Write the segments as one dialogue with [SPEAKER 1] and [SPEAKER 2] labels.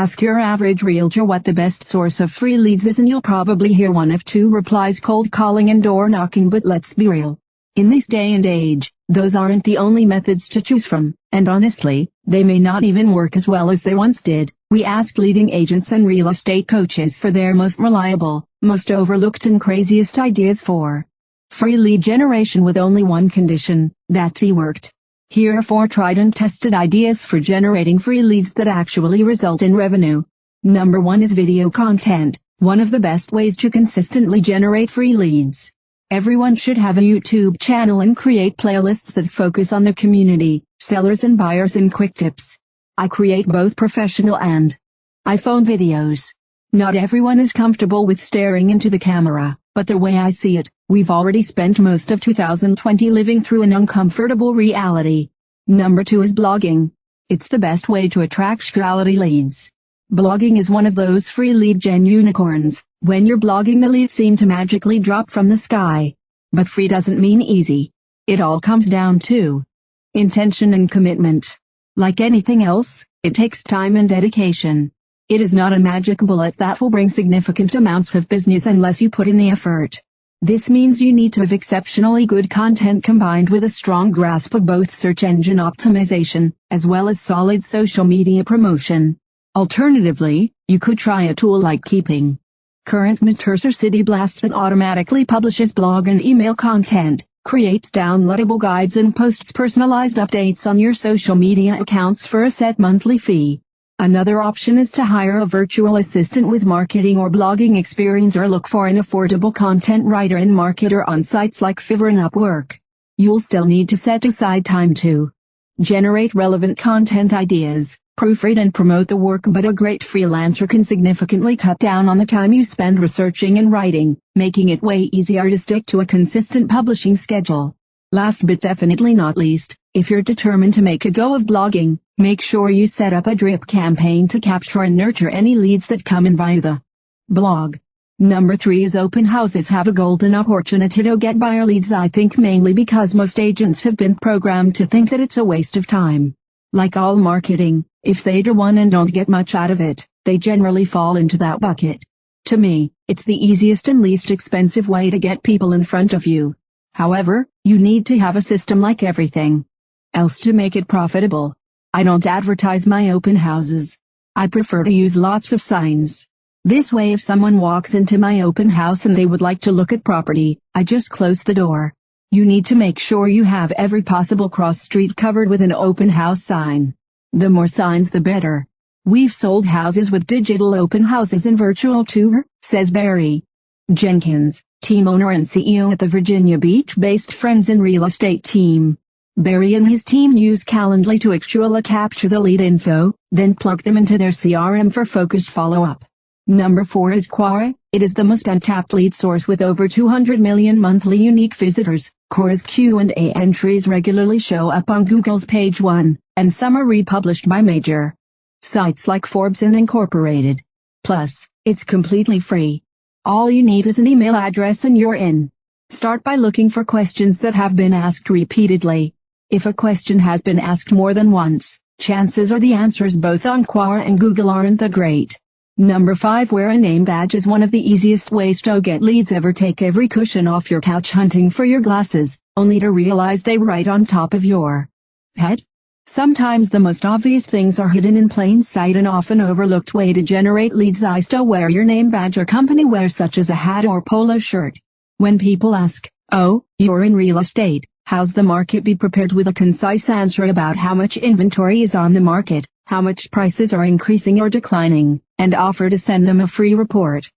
[SPEAKER 1] Ask your average realtor what the best source of free leads is and you'll probably hear one of two replies: cold calling and door knocking. But let's be real. In this day and age, those aren't the only methods to choose from, and honestly, they may not even work as well as they once did. We asked leading agents and real estate coaches for their most reliable, most overlooked and craziest ideas for free lead generation with only one condition: that they worked. Here are 4 tried and tested ideas for generating free leads that actually result in revenue. Number 1 is video content, one of the best ways to consistently generate free leads. Everyone should have a YouTube channel and create playlists that focus on the community, sellers and buyers, and quick tips. I create both professional and iPhone videos. Not everyone is comfortable with staring into the camera, but the way I see it, we've already spent most of 2020 living through an uncomfortable reality. Number 2 is blogging. It's the best way to attract quality leads. Blogging is one of those free lead gen unicorns. When you're blogging, the leads seem to magically drop from the sky. But free doesn't mean easy. It all comes down to intention and commitment. Like anything else, it takes time and dedication. It is not a magic bullet that will bring significant amounts of business unless you put in the effort. This means you need to have exceptionally good content combined with a strong grasp of both search engine optimization, as well as solid social media promotion. Alternatively, you could try a tool like Keeping Current Meters or City Blast that automatically publishes blog and email content, creates downloadable guides, and posts personalized updates on your social media accounts for a set monthly fee. Another option is to hire a virtual assistant with marketing or blogging experience, or look for an affordable content writer and marketer on sites like Fiverr and Upwork. You'll still need to set aside time to generate relevant content ideas, proofread and promote the work, but a great freelancer can significantly cut down on the time you spend researching and writing, making it way easier to stick to a consistent publishing schedule. Last but definitely not least, if you're determined to make a go of blogging, make sure you set up a drip campaign to capture and nurture any leads that come in via the blog. Number 3 is open houses have a golden opportunity to get buyer leads. I think mainly because most agents have been programmed to think that it's a waste of time. Like all marketing, if they do one and don't get much out of it, they generally fall into that bucket. To me, it's the easiest and least expensive way to get people in front of you. However, you need to have a system like everything else to make it profitable. I don't advertise my open houses. I prefer to use lots of signs. This way, if someone walks into my open house and they would like to look at property, I just close the door. You need to make sure you have every possible cross street covered with an open house sign. The more signs the better. We've sold houses with digital open houses and virtual tour, says Barry Jenkins, team owner and CEO at the Virginia Beach-based Friends in Real Estate team. Barry and his team use Calendly to actually capture the lead info, then plug them into their CRM for focused follow-up. Number 4 is Quora. It is the most untapped lead source with over 200 million monthly unique visitors. Quora's Q&A entries regularly show up on Google's page 1, and some are republished by major sites like Forbes and Incorporated. Plus, it's completely free. All you need is an email address and you're in. Start by looking for questions that have been asked repeatedly. If a question has been asked more than once, chances are the answers both on Quora and Google aren't that great. Number 5, wear a name badge is one of the easiest ways to get leads ever. Take every cushion off your couch hunting for your glasses, only to realize they were right on top of your head. Sometimes the most obvious things are hidden in plain sight, an often overlooked way to generate leads. I still wear your name badge or company wear, such as a hat or polo shirt. When people ask, "Oh, you're in real estate, how's the market?" be prepared with a concise answer about how much inventory is on the market, how much prices are increasing or declining, and offer to send them a free report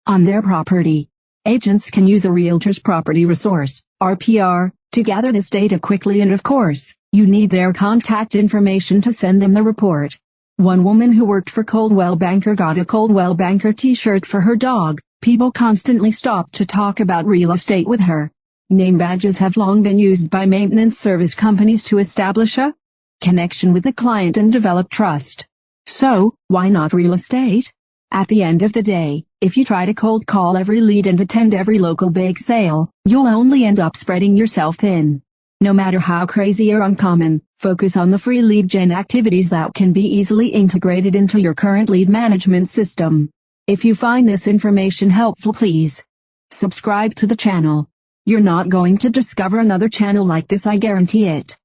[SPEAKER 1] on their property. Agents can use a realtor's property resource, RPR, to gather this data quickly, and of course, you need their contact information to send them the report. One woman who worked for Coldwell Banker got a Coldwell Banker t-shirt for her dog. People constantly stopped to talk about real estate with her. Name badges have long been used by maintenance service companies to establish a connection with the client and develop trust. So, why not real estate? At the end of the day, if you try to cold call every lead and attend every local bake sale, you'll only end up spreading yourself thin. No matter how crazy or uncommon, focus on the free lead gen activities that can be easily integrated into your current lead management system. If you find this information helpful, please subscribe to the channel. You're not going to discover another channel like this, I guarantee it.